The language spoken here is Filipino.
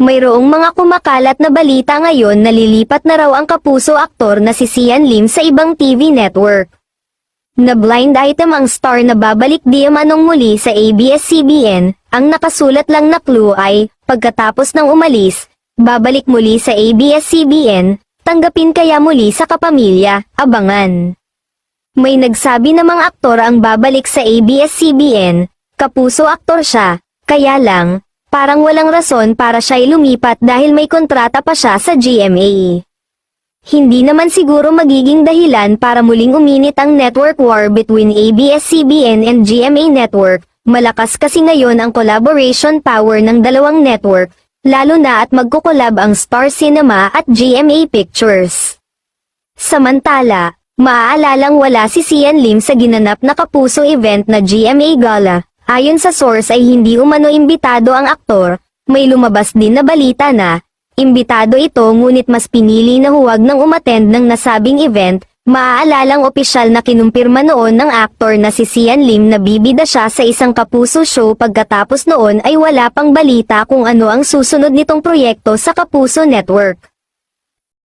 Mayroong mga kumakalat na balita ngayon na lilipat na raw ang kapuso aktor na si Sian Lim sa ibang TV network. Na blind item ang star na babalik di manong muli sa ABS-CBN, ang nakasulat lang na clue ay, pagkatapos ng umalis, babalik muli sa ABS-CBN, tanggapin kaya muli sa kapamilya, abangan. May nagsabi namang aktor ang babalik sa ABS-CBN, kapuso aktor siya, kaya lang, parang walang rason para siya'y lumipat dahil may kontrata pa siya sa GMA. Hindi naman siguro magiging dahilan para muling uminit ang network war between ABS-CBN and GMA Network, malakas kasi ngayon ang collaboration power ng dalawang network, lalo na at magkukolab ang Star Cinema at GMA Pictures. Samantala, maaalalang wala si Sian Lim sa ginanap na kapuso event na GMA Gala. Ayon sa source ay hindi umano imbitado ang aktor, may lumabas din na balita na, imbitado ito ngunit mas pinili na huwag nang umattend ng nasabing event, maaalalang opisyal na kinumpirma noon ng aktor na si Sian Lim na bibida siya sa isang kapuso show pagkatapos noon ay wala pang balita kung ano ang susunod nitong proyekto sa Kapuso Network.